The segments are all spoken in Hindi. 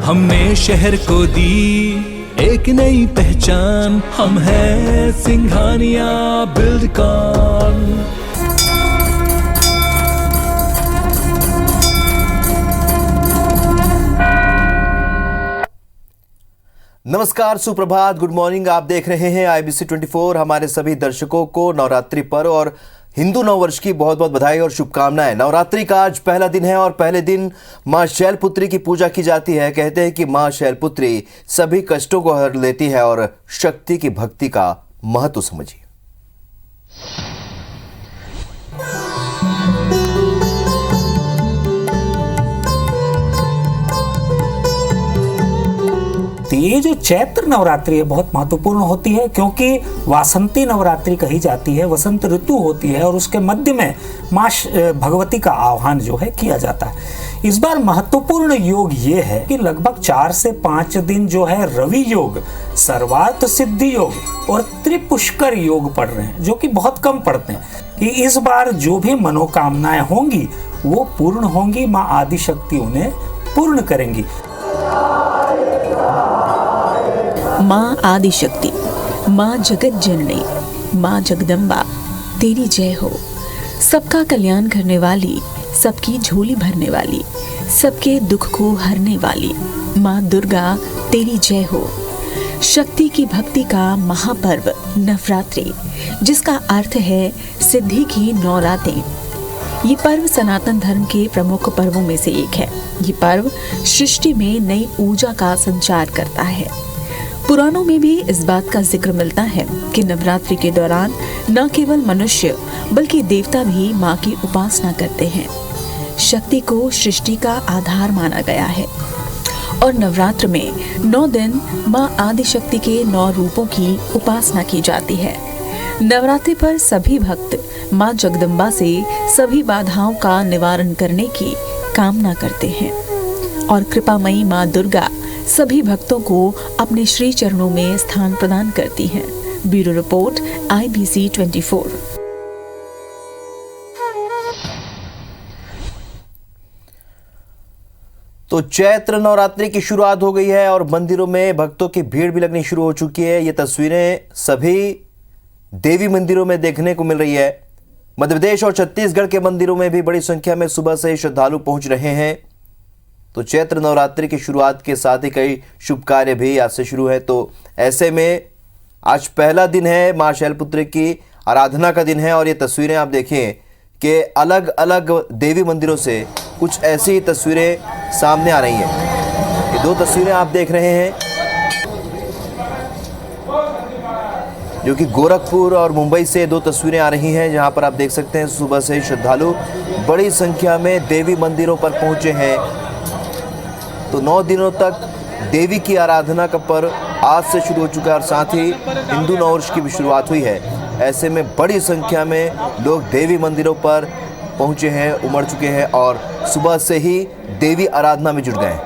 हमने शहर को दी एक नई पहचान, हम हैं सिंघानिया बिल्डकॉन। नमस्कार, सुप्रभात, गुड मॉर्निंग। आप देख रहे हैं IBC 24। हमारे सभी दर्शकों को नवरात्रि पर्व और हिंदू नववर्ष की बहुत बहुत बधाई और शुभकामनाएं। नवरात्रि का आज पहला दिन है और पहले दिन मां शैलपुत्री की पूजा की जाती है। कहते हैं कि मां शैलपुत्री सभी कष्टों को हर लेती है और शक्ति की भक्ति का महत्व समझिए। ये जो चैत्र नवरात्रि है बहुत महत्वपूर्ण होती है, क्योंकि वासंती नवरात्रि कही जाती है, वसंत ऋतु होती है और उसके मध्य में मां भगवती का आह्वान जो है किया जाता है। इस बार महत्वपूर्ण योग ये है कि लगभग 4 से 5 दिन जो है रवि योग, सर्वार्थ सिद्धि योग और त्रिपुष्कर योग पढ़ रहे हैं, जो कि बहुत कम पढ़ते हैं। कि इस बार जो भी मनोकामनाएं होंगी वो पूर्ण होंगी, मां आदिशक्ति उन्हें पूर्ण करेंगी। माँ आदिशक्ति, माँ जगत जननी, माँ जगदम्बा, तेरी जय हो। सबका कल्याण करने वाली, सबकी झोली भरने वाली, सबके दुख को हरने वाली माँ दुर्गा, तेरी जय हो। शक्ति की भक्ति का महापर्व नवरात्रि, जिसका अर्थ है सिद्धि की 9 रातें। ये पर्व सनातन धर्म के प्रमुख पर्वों में से एक है। ये पर्व सृष्टि में नई ऊर्जा का संचार करता है। पुराणों में भी इस बात का जिक्र मिलता है कि नवरात्रि के दौरान न केवल मनुष्य बल्कि देवता भी माँ की उपासना करते हैं। शक्ति को सृष्टि का आधार माना गया है और नवरात्र में 9 दिन माँ आदिशक्ति के 9 रूपों की उपासना की जाती है। नवरात्रि पर सभी भक्त माँ जगदम्बा से सभी बाधाओं का निवारण करने की कामना करते हैं और कृपामयी माँ दुर्गा सभी भक्तों को अपने श्री चरणों में स्थान प्रदान करती हैं। Bureau report IBC 24। तो चैत्र नवरात्रि की शुरुआत हो गई है और मंदिरों में भक्तों की भीड़ भी लगनी शुरू हो चुकी है। ये तस्वीरें सभी देवी मंदिरों में देखने को मिल रही है। मध्य प्रदेश और छत्तीसगढ़ के मंदिरों में भी बड़ी संख्या में सुबह से श्रद्धालु पहुंच रहे हैं। तो चैत्र नवरात्रि की शुरुआत के साथ ही कई शुभ कार्य भी आज से शुरू है। तो ऐसे में आज पहला दिन है, मां शैलपुत्री की आराधना का दिन है और ये तस्वीरें आप देखें कि अलग अलग देवी मंदिरों से कुछ ऐसी तस्वीरें सामने आ रही हैं। ये 2 तस्वीरें आप देख रहे हैं जो कि गोरखपुर और मुंबई से 2 तस्वीरें आ रही हैं, जहां पर आप देख सकते हैं सुबह से श्रद्धालु बड़ी संख्या में देवी मंदिरों पर पहुंचे हैं। तो 9 दिनों तक देवी की आराधना का पर्व आज से शुरू हो चुका है और साथ ही हिंदू नववर्ष की भी शुरुआत हुई है। ऐसे में बड़ी संख्या में लोग देवी मंदिरों पर पहुंचे हैं, उमड़ चुके हैं और सुबह से ही देवी आराधना में जुट गए हैं।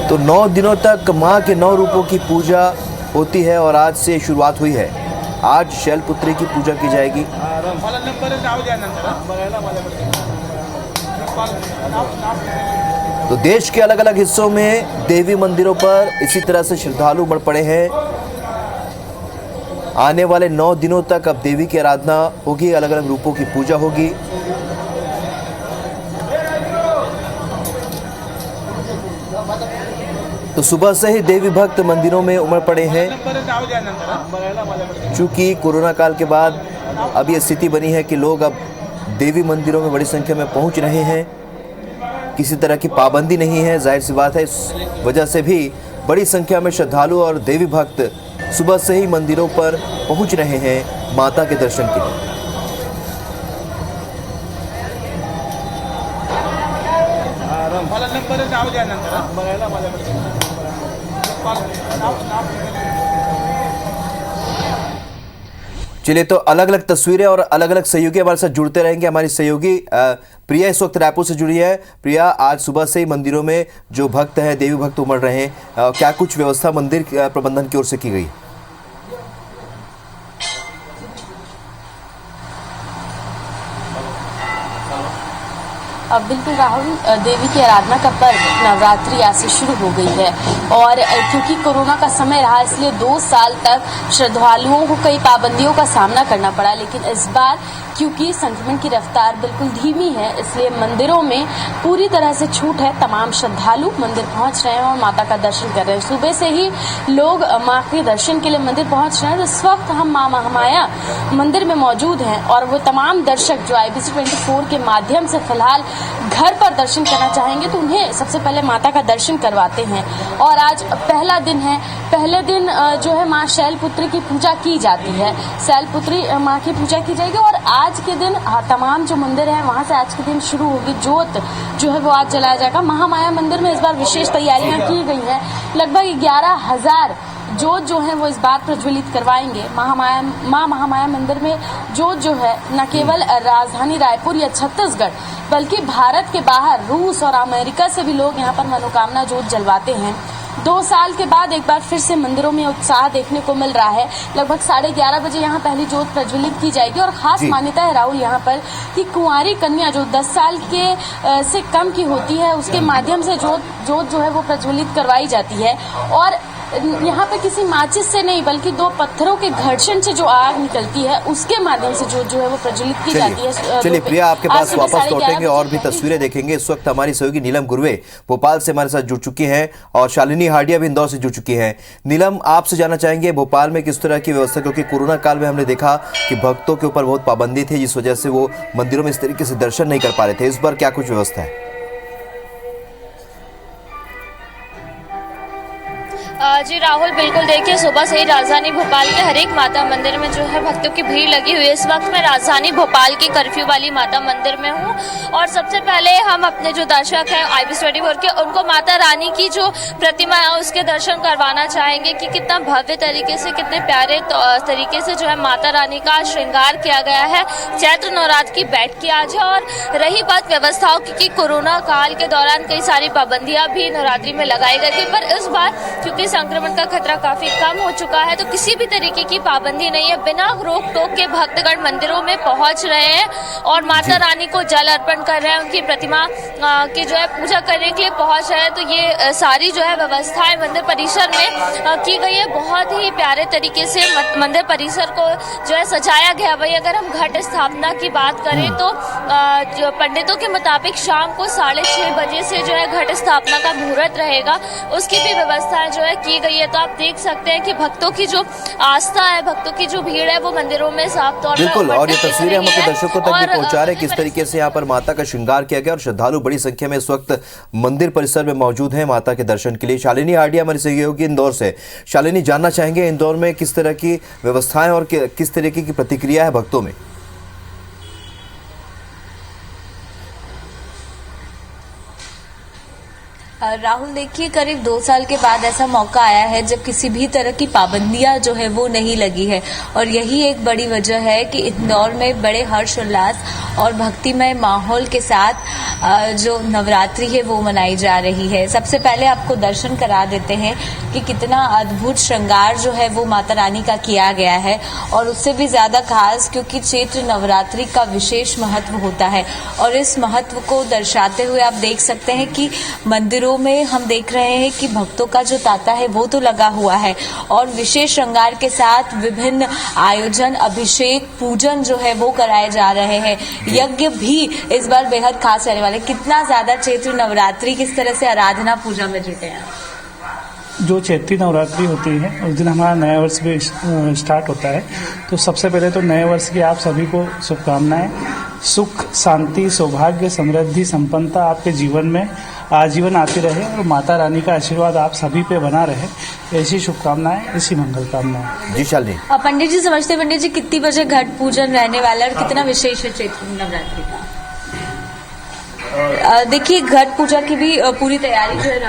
तो 9 दिनों तक मां के 9 रूपों की पूजा होती है और आज से शुरुआत हुई है। आज शैलपुत्री की पूजा की जाएगी। तो देश के अलग अलग हिस्सों में देवी मंदिरों पर इसी तरह से श्रद्धालु उमड़ पड़े हैं। आने वाले 9 दिनों तक अब देवी की आराधना होगी, अलग अलग रूपों की पूजा होगी। तो सुबह से ही देवी भक्त मंदिरों में उमड़ पड़े हैं। चूंकि कोरोना काल के बाद अब ये स्थिति बनी है कि लोग अब देवी मंदिरों में बड़ी संख्या में पहुंच रहे हैं। किसी तरह की पाबंदी नहीं है, जाहिर सी बात है। इस वजह से भी बड़ी संख्या में श्रद्धालु और देवी भक्त सुबह से ही मंदिरों पर पहुंच रहे हैं माता के दर्शन के लिए। चलिए, तो अलग अलग तस्वीरें और अलग अलग सहयोगी हमारे साथ जुड़ते रहेंगे। हमारी सहयोगी प्रिया इस वक्त रायपुर से जुड़ी है। प्रिया, आज सुबह से ही मंदिरों में जो भक्त हैं, देवी भक्त उमड़ रहे हैं, क्या कुछ व्यवस्था मंदिर प्रबंधन की ओर से की गई? बिल्कुल राहुल, देवी की आराधना का पर्व नवरात्रि आज से शुरू हो गई है और क्योंकि कोरोना का समय रहा इसलिए 2 साल तक श्रद्धालुओं को कई पाबंदियों का सामना करना पड़ा, लेकिन इस बार क्योंकि संक्रमण की रफ्तार बिल्कुल धीमी है इसलिए मंदिरों में पूरी तरह से छूट है। तमाम श्रद्धालु मंदिर पहुंच रहे हैं और माता का दर्शन कर रहे हैं। सुबह से ही लोग मां के दर्शन के लिए मंदिर पहुंच रहे हैं। इस वक्त हम मां महामाया मंदिर में मौजूद हैं और वो तमाम दर्शक जो IBC 24 के माध्यम से फिलहाल घर पर दर्शन करना चाहेंगे तो उन्हें सबसे पहले माता का दर्शन करवाते हैं। और आज पहला दिन है, पहले दिन जो है माँ शैलपुत्री की पूजा की जाती है। शैलपुत्री माँ की पूजा की जाएगी और आज के दिन तमाम जो मंदिर हैं वहाँ से आज के दिन शुरू होगी। जोत जो है वो आज जलाया जाएगा। महामाया मंदिर में इस बार विशेष तैयारियां की गई हैं। लगभग 11,000 जोत जो है वो इस बार प्रज्वलित करवाएंगे। माँ महामाया मंदिर में जोत जो है न केवल राजधानी रायपुर या छत्तीसगढ़ बल्कि भारत के बाहर रूस और अमेरिका से भी लोग यहाँ पर मनोकामना जोत जलवाते हैं। 2 साल के बाद एक बार फिर से मंदिरों में उत्साह देखने को मिल रहा है। लगभग 11:30 बजे यहाँ पहली जोत प्रज्वलित की जाएगी और खास मान्यता है राहुल यहाँ पर कि कुंवारी कन्या जो 10 साल के से कम की होती है उसके माध्यम से जोत जो है वो प्रज्वलित करवाई जाती है। और यहाँ पे किसी माचिस से नहीं बल्कि 2 पत्थरों के घर्षण से जो आग निकलती है उसके माध्यम से जो है वो प्रज्वलित की जाती है। चलिए प्रिया, आपके पास वापस लौटेंगे और भी तस्वीरें देखेंगे। इस वक्त हमारी सहयोगी नीलम गुरवे भोपाल से हमारे साथ जुड़ चुकी हैं और शालिनी हाडिया भी इंदौर से जुड़ चुकी हैं। नीलम, आपसे जानना चाहेंगे भोपाल में किस तरह की व्यवस्था, क्योंकि कोरोना काल में हमने देखा कि भक्तों के ऊपर बहुत पाबंदी थी जिस वजह से वो मंदिरों में इस तरीके से दर्शन नहीं कर पा रहे थे। इस बार क्या कुछ व्यवस्था है? जी राहुल, बिल्कुल देखिए सुबह से ही राजधानी भोपाल के हर एक माता मंदिर में जो है भक्तों की भीड़ लगी हुई है। इस वक्त मैं राजधानी भोपाल की कर्फ्यू वाली माता मंदिर में हूँ और सबसे पहले हम अपने जो दर्शक हैं IBC 24 के उनको माता रानी की जो प्रतिमा है उसके दर्शन करवाना चाहेंगे कि कितना भव्य तरीके से, कितने प्यारे तरीके से जो है माता रानी का श्रृंगार किया गया है। चैत्र नवरात्र की बैठ की आज है और रही बात व्यवस्थाओं की, कोरोना काल के दौरान कई सारी पाबंदियां भी नवरात्रि में लगाई गई थी, पर इस बार क्योंकि संक्रमण का खतरा काफी कम हो चुका है तो किसी भी तरीके की पाबंदी नहीं है। बिना रोक टोक के भक्तगण मंदिरों में पहुंच रहे हैं और माता रानी को जल अर्पण कर रहे हैं, उनकी प्रतिमा की जो है पूजा करने के लिए पहुंच रहे हैं। तो ये सारी जो है व्यवस्थाएं मंदिर परिसर में की गई है। बहुत ही प्यारे तरीके से मंदिर परिसर को जो है सजाया गया। वही अगर हम घट स्थापना की बात करें तो जो पंडितों के मुताबिक शाम को 6:30 बजे से जो है घट स्थापना का मुहूर्त रहेगा, उसकी भी व्यवस्थाएं जो है की गई है। तो आप देख सकते हैं कि भक्तों की जो आस्था है, भक्तों की जो भीड़ है वो मंदिरों में साफ तौर पर बिल्कुल। और ये तस्वीरें हम अपने दर्शकों तक भी पहुंचा रहे हैं किस तरीके से यहाँ पर माता का श्रृंगार किया गया और श्रद्धालु बड़ी संख्या में इस वक्त मंदिर परिसर में मौजूद हैं माता के दर्शन के लिए। शालिनी हाडिया हमारी सहयोगी इंदौर से। शालिनी, जानना चाहेंगे इंदौर में किस तरह की व्यवस्थाएं और किस तरीके की प्रतिक्रिया है भक्तों में? राहुल, देखिए करीब 2 साल के बाद ऐसा मौका आया है जब किसी भी तरह की पाबंदियां जो है वो नहीं लगी है और यही एक बड़ी वजह है कि इंदौर में बड़े हर्षोल्लास और भक्तिमय माहौल के साथ जो नवरात्रि है वो मनाई जा रही है। सबसे पहले आपको दर्शन करा देते हैं कि कितना अद्भुत श्रृंगार जो है वो माता रानी का किया गया है और उससे भी ज्यादा खास क्योंकि चैत्र नवरात्रि का विशेष महत्व होता है और इस महत्व को दर्शाते हुए आप देख सकते हैं कि मंदिरों में हम देख रहे हैं कि भक्तों का जो तांता है वो तो लगा हुआ है और विशेष श्रृंगार के साथ विभिन्न आयोजन, अभिषेक, पूजन जो है वो कराए जा रहे हैं। यज्ञ भी इस बार बेहद खास रहने वाले। कितना ज्यादा चैत्र नवरात्रि किस तरह से आराधना पूजा में जुटे हैं? जो चैत्री नवरात्रि होती है उस दिन हमारा नया वर्ष भी स्टार्ट होता है। तो सबसे पहले तो नए वर्ष की आप सभी को शुभकामनाएं। सुख, शांति, सौभाग्य, समृद्धि, संपन्नता आपके जीवन में आजीवन आती रहे और माता रानी का आशीर्वाद आप सभी पे बना रहे, ऐसी शुभकामनाएं, ऐसी मंगल कामनाएं। जी शालिनी। पंडित जी समझते, पंडित जी कितनी बजे घट पूजन रहने वाला है और कितना विशेष है चैत्र नवरात्रि का? देखिए घट पूजा की भी पूरी तैयारी जो है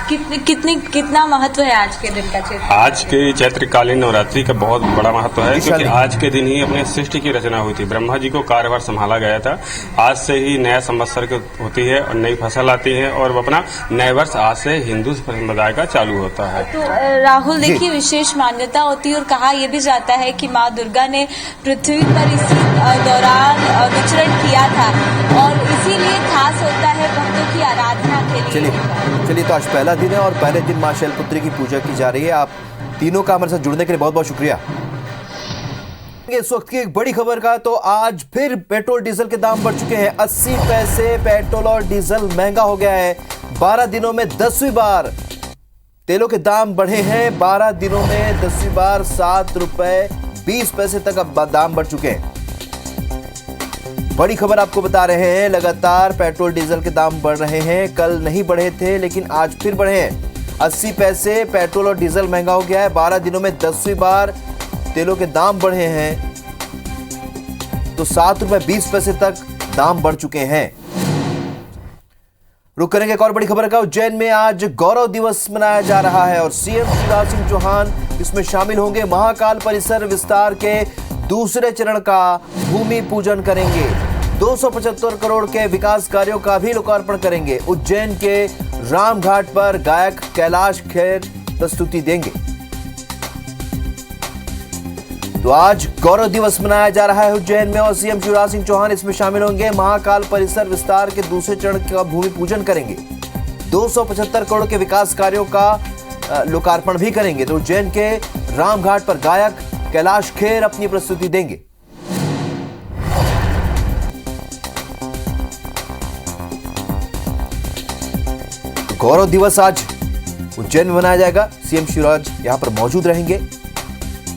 कितना महत्व है आज के दिन का चैत्र? आज के चैत्रकालीन नवरात्रि का बहुत बड़ा महत्व है, क्योंकि आज के दिन ही अपने सृष्टि की रचना हुई थी। ब्रह्मा जी को कार्यभार संभाला गया था। आज से ही नया संवत्सर होती है और नई फसल आती है और अपना नए वर्ष आज से हिंदू संप्रदाय का चालू होता है। तो राहुल देखिए, विशेष मान्यता होती है और कहा यह भी जाता है कि माँ दुर्गा ने पृथ्वी पर इसी दौरान विचरण किया था और इसीलिए खास होता है भक्तों की आराधना के लिए। चलिए तो आज पहला दिन है और पहले दिन मां शैलपुत्री की पूजा की जा रही है। आप तीनों का हमारे साथ जुड़ने के लिए बहुत बहुत शुक्रिया। इस वक्त की एक बड़ी खबर का, तो आज फिर पेट्रोल डीजल के दाम बढ़ चुके हैं। 80 पैसे पेट्रोल और डीजल महंगा हो गया है। 12 दिनों में 10वीं बार तेलों के दाम बढ़े हैं। 12 दिनों में 10वीं बार 7 रुपए 20 पैसे तक अब दाम बढ़ चुके हैं। बड़ी खबर आपको बता रहे हैं, लगातार पेट्रोल डीजल के दाम बढ़ रहे हैं। कल नहीं बढ़े थे लेकिन आज फिर बढ़े हैं। 80 पैसे पेट्रोल और डीजल महंगा हो गया है। 12 दिनों में 10वीं बार तेलों के दाम बढ़े हैं, तो 7 रुपए 20 पैसे तक दाम बढ़ चुके हैं। रुक करेंगे एक और बड़ी खबर का। उज्जैन में आज गौरव दिवस मनाया जा रहा है और सीएम शिवराज सिंह चौहान इसमें शामिल होंगे। महाकाल परिसर विस्तार के दूसरे चरण का भूमि पूजन करेंगे। 275 करोड़ के विकास कार्यों का भी लोकार्पण करेंगे। उज्जैन के रामघाट पर गायक कैलाश खेर प्रस्तुति देंगे। तो आज गौरव दिवस मनाया जा रहा है उज्जैन में और सीएम शिवराज सिंह चौहान इसमें शामिल होंगे। महाकाल परिसर विस्तार के दूसरे चरण का भूमि पूजन करेंगे। 275 करोड़ के विकास कार्यों का लोकार्पण भी करेंगे। तो उज्जैन के रामघाट पर गायक कैलाश खेर अपनी प्रस्तुति देंगे। गौरव दिवस आज उज्जैन में मनाया जाएगा। सीएम शिवराज यहां पर मौजूद रहेंगे।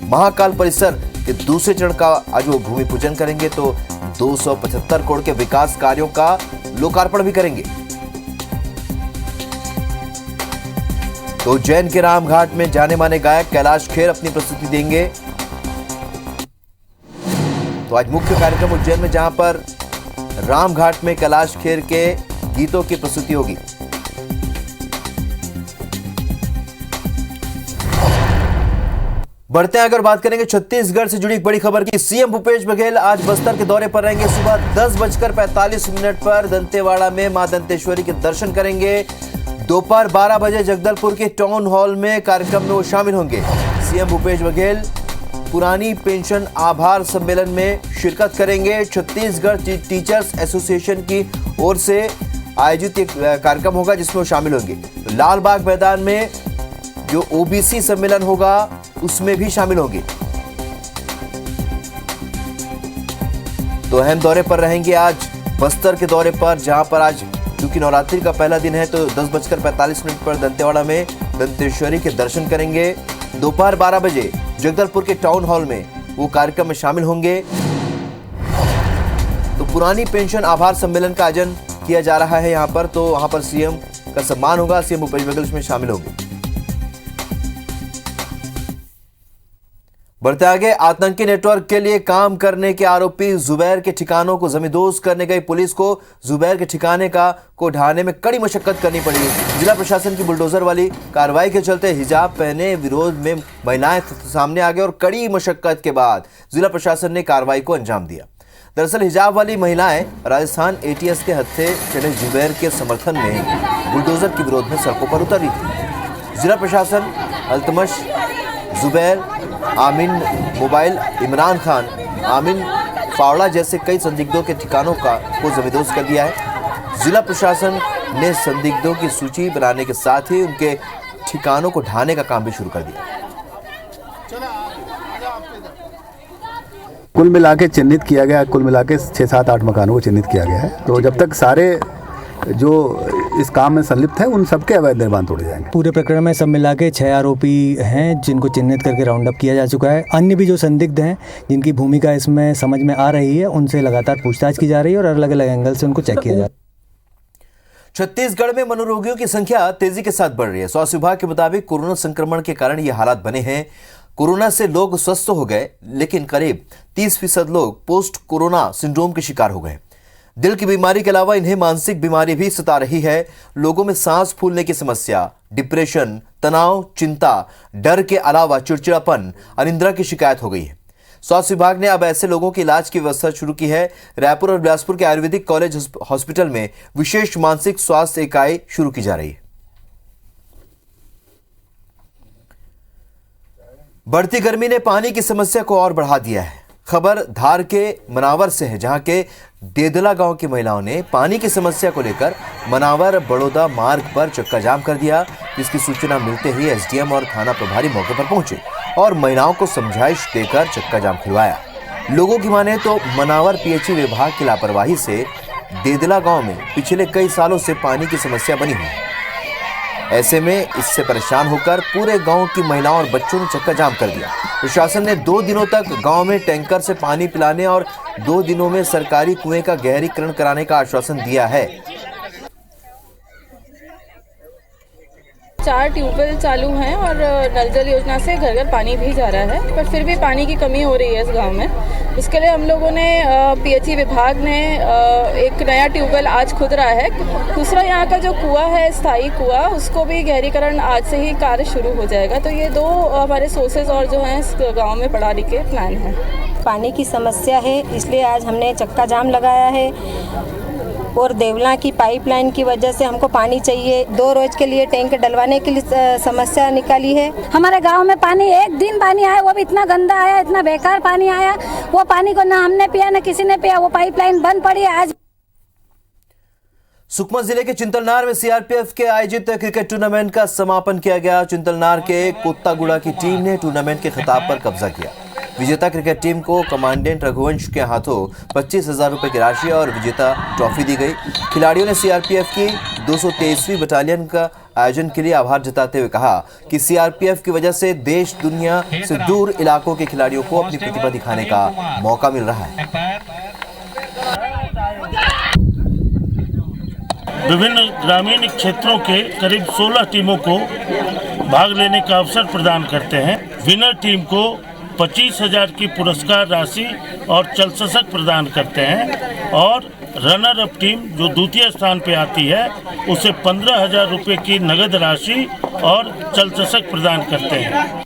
महाकाल परिसर के दूसरे चरण का आज वो भूमि पूजन करेंगे। तो 275 करोड़ के विकास कार्यों का लोकार्पण भी करेंगे। तो उज्जैन के रामघाट में जाने माने गायक कैलाश खेर अपनी प्रस्तुति देंगे। तो आज मुख्य कार्यक्रम उज्जैन में, जहां पर रामघाट में कैलाश खेर के गीतों की प्रस्तुति होगी। बढ़ते हैं, अगर बात करेंगे छत्तीसगढ़ से जुड़ी एक बड़ी खबर की। सीएम भूपेश बघेल आज बस्तर के दौरे पर रहेंगे। सुबह 10:45 पर दंतेवाड़ा में मां दंतेश्वरी के दर्शन करेंगे। दोपहर 12 बजे जगदलपुर के टाउन हॉल में कार्यक्रम में वो शामिल होंगे। सीएम भूपेश बघेल पुरानी पेंशन आभार सम्मेलन में शिरकत करेंगे। छत्तीसगढ़ टीचर्स एसोसिएशन की ओर से आयोजित एक कार्यक्रम होगा जिसमें वो शामिल होंगे। लाल बाग मैदान में जो ओबीसी सम्मेलन होगा उसमें भी शामिल होंगे। तो अहम दौरे पर रहेंगे आज बस्तर के दौरे पर, जहां पर आज क्योंकि नवरात्रि का पहला दिन है तो 10:45 पर दंतेवाड़ा में दंतेश्वरी के दर्शन करेंगे। दोपहर 12 बजे जगदलपुर के टाउन हॉल में वो कार्यक्रम में शामिल होंगे। तो पुरानी पेंशन आभार सम्मेलन का आयोजन किया जा रहा है यहां पर, तो वहां पर सीएम का सम्मान होगा। सीएम भूपेश बघेल इसमें शामिल होंगे। बढ़ते आगे, आतंकी नेटवर्क के लिए काम करने के आरोपी जुबैर के ठिकानों को जमींदोज करने गई पुलिस को जुबैर के ठिकाने को ढाने में कड़ी मशक्कत करनी पड़ी। जिला प्रशासन की बुलडोजर वाली कार्रवाई के चलते हिजाब पहने विरोध में महिलाएं सामने आ गए और कड़ी मशक्कत के बाद जिला प्रशासन ने कार्रवाई को अंजाम दिया। दरअसल हिजाब वाली महिलाएं राजस्थान एटीएस के हत्थे चढ़े जुबैर के समर्थन में बुलडोजर के विरोध में सड़कों पर उतरी थी। जिला प्रशासन अल्तमश, जुबैर, आमिन मोबाइल, इमरान खान, आमिन फावड़ा जैसे कई संदिग्धों के ठिकानों को जमींदोज कर दिया है। जिला प्रशासन ने संदिग्धों की सूची बनाने के साथ ही उनके ठिकानों को ढाने का काम भी शुरू कर दिया। कुल मिला के चिन्हित किया गया, कुल मिला के 6-7-8 मकानों को चिन्हित किया गया है। तो जब तक सारे जो इस काम में संलिप्त है उन सबके अवैध निर्माण तोड़े जाएंगे। पूरे प्रकरण में सब मिला के 6 आरोपी हैं जिनको चिन्हित करके राउंड अप किया जा चुका है। अन्य भी जो संदिग्ध हैं जिनकी भूमिका इसमें समझ में आ रही है उनसे लगातार पूछताछ की जा रही है और अलग अलग एंगल से उनको चेक किया जा रहा है। छत्तीसगढ़ में मनोरोगियों की संख्या तेजी के साथ बढ़ रही है। स्वास्थ्य विभाग के मुताबिक कोरोना संक्रमण के कारण ये हालात बने हैं। कोरोना से लोग स्वस्थ हो गए, लेकिन करीब 30% लोग पोस्ट कोरोना सिंड्रोम के शिकार हो गए। दिल की बीमारी के अलावा इन्हें मानसिक बीमारी भी सता रही है। लोगों में सांस फूलने की समस्या, डिप्रेशन, तनाव, चिंता, डर के अलावा चिड़चिड़ापन, अनिद्रा की शिकायत हो गई है। स्वास्थ्य विभाग ने अब ऐसे लोगों के इलाज की व्यवस्था शुरू की है। रायपुर और बिलासपुर के आयुर्वेदिक कॉलेज हॉस्पिटल में विशेष मानसिक स्वास्थ्य इकाई शुरू की जा रही है। बढ़ती गर्मी ने पानी की समस्या को और बढ़ा दिया है। खबर धार के मनावर से है, जहां के देदला गांव की महिलाओं ने पानी की समस्या को लेकर मनावर बड़ौदा मार्ग पर चक्का जाम कर दिया, जिसकी सूचना मिलते ही एसडीएम और थाना प्रभारी मौके पर पहुंचे और महिलाओं को समझाइश देकर चक्का जाम खुलवाया। लोगों की माने तो मनावर पीएचई विभाग की लापरवाही से देदला गांव में पिछले कई सालों से पानी की समस्या बनी हुई है। ऐसे में इससे परेशान होकर पूरे गांव की महिलाओं और बच्चों ने चक्का जाम कर दिया। प्रशासन ने 2 दिनों तक गांव में टैंकर से पानी पिलाने और 2 दिनों में सरकारी कुएं का गहरीकरण कराने का आश्वासन दिया है। 4 ट्यूबवेल चालू हैं और नल जल योजना से घर घर पानी भी जा रहा है, पर फिर भी पानी की कमी हो रही है इस गांव में। इसके लिए हम लोगों ने पीएचई विभाग ने एक नया ट्यूबवेल आज खुद रहा है। दूसरा यहाँ का जो कुआं है, स्थायी कुआं, उसको भी गहरीकरण आज से ही कार्य शुरू हो जाएगा। तो ये 2 हमारे सोर्सेज और जो हैं इस गाँव में बढ़ाने के प्लान है। पानी की समस्या है, इसलिए आज हमने चक्का जाम लगाया है और देवला की पाइपलाइन की वजह से हमको पानी चाहिए। 2 रोज के लिए टैंक डलवाने के लिए समस्या निकाली है। हमारे गांव में पानी एक दिन पानी आया, वो भी इतना गंदा आया, इतना बेकार पानी आया। वो पानी को ना हमने पिया ना किसी ने पिया, वो पाइपलाइन बंद पड़ी है। आज सुकमा जिले के चिंतलनार में सीआरपीएफ के आयोजित क्रिकेट टूर्नामेंट का समापन किया गया। चिंतलनार के कोत्तागुड़ा की टीम ने टूर्नामेंट के खिताब पर कब्जा किया। विजेता क्रिकेट टीम को कमांडेंट रघुवंश के हाथों 25,000 रुपए की राशि और विजेता ट्रॉफी दी गई। खिलाड़ियों ने सीआरपीएफ की 223वीं बटालियन का आयोजन के लिए आभार जताते हुए कहा कि सीआरपीएफ की वजह से देश दुनिया से दूर इलाकों के खिलाड़ियों को अपनी प्रतिभा दिखाने का मौका मिल रहा है। विभिन्न ग्रामीण क्षेत्रों के करीब 16 टीमों को भाग लेने का अवसर प्रदान करते हैं। विनर टीम को 25,000 की पुरस्कार राशि और चल चषक प्रदान करते हैं और रनर अप टीम जो द्वितीय स्थान पे आती है उसे 15,000 रुपये की नगद राशि और चल चषक प्रदान करते हैं।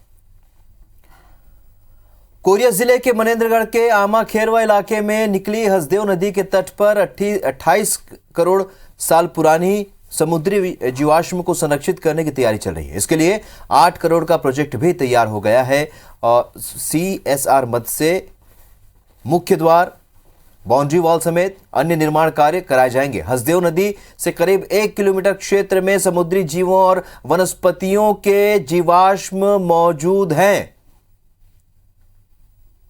कोरिया जिले के मनेंद्रगढ़ के आमा खेरवा इलाके में निकली हसदेव नदी के तट पर 28 करोड़ साल पुरानी समुद्री जीवाश्म को संरक्षित करने की तैयारी चल रही है। इसके लिए 8 करोड़ का प्रोजेक्ट भी तैयार हो गया है और CSR मद से मुख्य द्वार, बाउंड्री वॉल समेत अन्य निर्माण कार्य कराए जाएंगे। हसदेव नदी से करीब 1 किलोमीटर क्षेत्र में समुद्री जीवों और वनस्पतियों के जीवाश्म मौजूद हैं।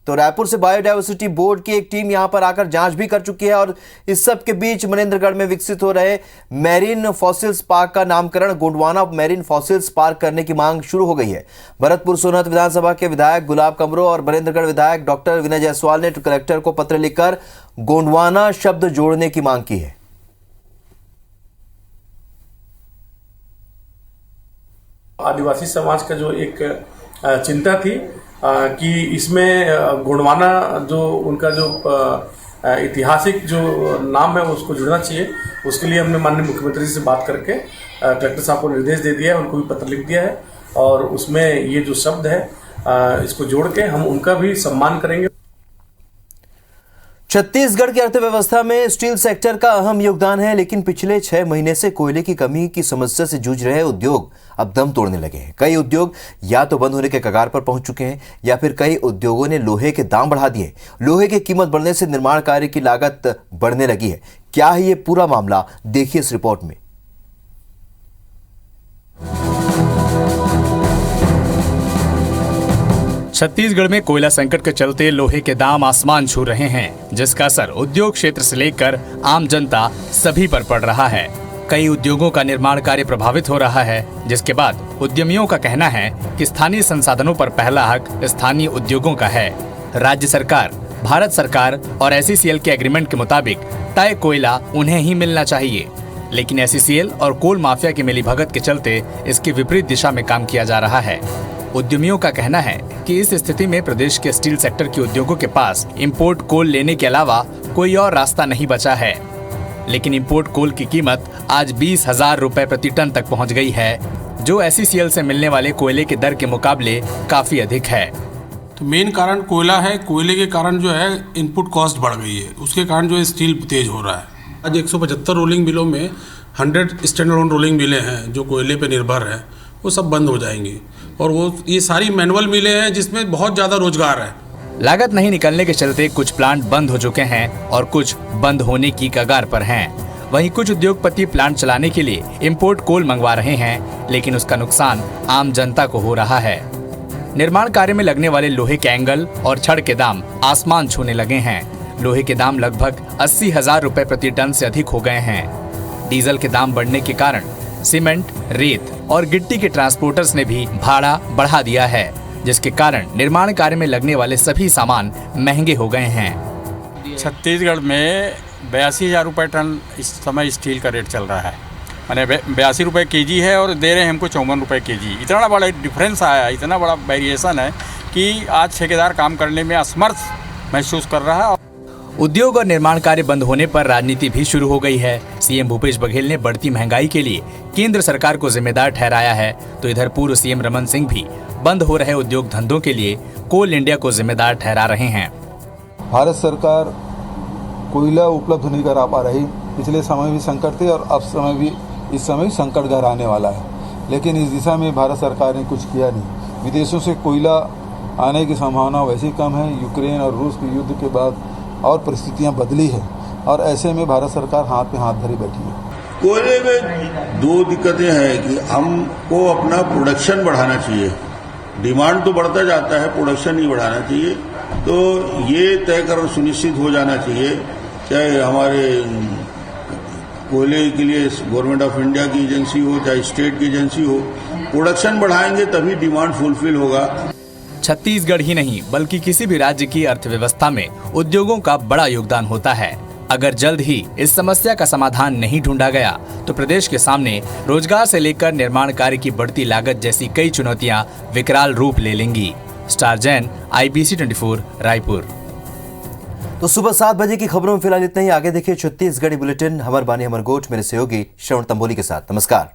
तो रायपुर से बायोडायवर्सिटी बोर्ड की एक टीम यहां पर आकर जांच भी कर चुकी है और इस सब के बीच मनेंद्रगढ़ में विकसित हो रहे मैरीन फॉसिल्स पार्क का नामकरण गोंडवाना मैरीन फॉसिल्स पार्क करने की मांग शुरू हो गई है। भरतपुर सोनहत विधानसभा के विधायक गुलाब कमरो और मनेंद्रगढ़ विधायक डॉक्टर विनय जायसवाल ने कलेक्टर को पत्र लिखकर गोंडवाना शब्द जोड़ने की मांग की है। आदिवासी समाज का जो एक चिंता थी कि इसमें गोंडवाना जो उनका जो ऐतिहासिक जो नाम है उसको जुड़ना चाहिए। उसके लिए हमने माननीय मुख्यमंत्री जी से बात करके कलेक्टर साहब को निर्देश दे दिया है, उनको भी पत्र लिख दिया है और उसमें ये जो शब्द है इसको जोड़ के हम उनका भी सम्मान करेंगे। छत्तीसगढ़ की अर्थव्यवस्था में स्टील सेक्टर का अहम योगदान है, लेकिन पिछले 6 महीने से कोयले की कमी की समस्या से जूझ रहे उद्योग अब दम तोड़ने लगे हैं। कई उद्योग या तो बंद होने के कगार पर पहुंच चुके हैं या फिर कई उद्योगों ने लोहे के दाम बढ़ा दिए। लोहे की कीमत बढ़ने से निर्माण कार्य की लागत बढ़ने लगी है। क्या है ये पूरा मामला, देखिए इस रिपोर्ट में। छत्तीसगढ़ में कोयला संकट के चलते लोहे के दाम आसमान छू रहे हैं, जिसका असर उद्योग क्षेत्र से लेकर आम जनता सभी पर पड़ रहा है। कई उद्योगों का निर्माण कार्य प्रभावित हो रहा है, जिसके बाद उद्यमियों का कहना है कि स्थानीय संसाधनों पर पहला हक स्थानीय उद्योगों का है। राज्य सरकार, भारत सरकार और SCCL के एग्रीमेंट के मुताबिक तय कोयला उन्हें ही मिलना चाहिए, लेकिन SCCL और कोल माफिया की मिलीभगत के चलते इसके विपरीत दिशा में काम किया जा रहा है। उद्यमियों का कहना है कि इस स्थिति में प्रदेश के स्टील सेक्टर के उद्योगों के पास इंपोर्ट कोल लेने के अलावा कोई और रास्ता नहीं बचा है। लेकिन इंपोर्ट कोल की कीमत आज 20,000 रुपए प्रति टन तक पहुंच गई है, जो SECL से मिलने वाले कोयले के दर के मुकाबले काफी अधिक है। तो मेन कारण कोयला है। कोयले के कारण जो है इनपुट कॉस्ट बढ़ गई है, उसके कारण जो है स्टील तेज हो रहा है। आज 175 रोलिंग मिलों में 100 स्टैंड अलोन रोलिंग मिलें हैं जो कोयले पे निर्भर है, वो सब बंद हो जाएंगी। और वो ये सारी मैनुअल मिलें हैं जिसमें बहुत ज़्यादा रोजगार है। लागत नहीं निकलने के चलते कुछ प्लांट बंद हो चुके हैं और कुछ बंद होने की कगार पर हैं। वहीं कुछ उद्योगपति प्लांट चलाने के लिए इंपोर्ट कोल मंगवा रहे हैं, लेकिन उसका नुकसान आम जनता को हो रहा है। निर्माण कार्य में लगने वाले लोहे के एंगल और छड़ के दाम आसमान छूने लगे हैं। लोहे के दाम लगभग 80,000 रुपए प्रति टन से अधिक हो गए हैं। डीजल के दाम बढ़ने के कारण सीमेंट, रेत और गिट्टी के ट्रांसपोर्टर्स ने भी भाड़ा बढ़ा दिया है, जिसके कारण निर्माण कार्य में लगने वाले सभी सामान महंगे हो गए हैं। छत्तीसगढ़ में 82,000 रुपये टन इस समय स्टील का रेट चल रहा है, माने 82 रुपये केजी है और दे रहे हैं हमको 54 रुपये केजी। इतना बड़ा डिफरेंस आया है, इतना बड़ा वेरिएशन है कि आज ठेकेदार काम करने में असमर्थ महसूस कर रहा है। उद्योग और निर्माण कार्य बंद होने पर राजनीति भी शुरू हो गई है। सीएम भूपेश बघेल ने बढ़ती महंगाई के लिए केंद्र सरकार को जिम्मेदार ठहराया है, तो इधर पूर्व सीएम रमन सिंह भी बंद हो रहे उद्योग धंधों के लिए कोल इंडिया को जिम्मेदार ठहरा रहे हैं। भारत सरकार कोयला उपलब्ध नहीं करा पा रही। पिछले समय भी संकट थे और अब समय भी इस समय संकट गहराने वाला है, लेकिन इस दिशा में भारत सरकार ने कुछ किया नहीं। विदेशों से कोयला आने की संभावना वैसे ही कम है। यूक्रेन और रूस के युद्ध के बाद और परिस्थितियां बदली है और ऐसे में भारत सरकार हाथ पे हाथ धरी बैठी है। कोयले में दो दिक्कतें हैं कि हमको अपना प्रोडक्शन बढ़ाना चाहिए। डिमांड तो बढ़ता जाता है, प्रोडक्शन नहीं बढ़ाना चाहिए। तो ये तय कर सुनिश्चित हो जाना चाहिए, चाहे हमारे कोयले के लिए गवर्नमेंट ऑफ इंडिया की एजेंसी हो चाहे स्टेट की एजेंसी हो, प्रोडक्शन बढ़ाएंगे तभी डिमांड फुलफिल होगा। छत्तीसगढ़ ही नहीं बल्कि किसी भी राज्य की अर्थव्यवस्था में उद्योगों का बड़ा योगदान होता है। अगर जल्द ही इस समस्या का समाधान नहीं ढूंढा गया तो प्रदेश के सामने रोजगार से लेकर निर्माण कार्य की बढ़ती लागत जैसी कई चुनौतियां विकराल रूप ले लेंगी। Star Jain, IBC 24, Raipur. तो सुबह 7 बजे की खबरों में फिलहाल इतना ही। आगे देखिए छत्तीसगढ़ी बुलेटिन हमर बानी हमर गोठ मेरे सहयोगी श्रवण तंबोली के साथ। नमस्कार।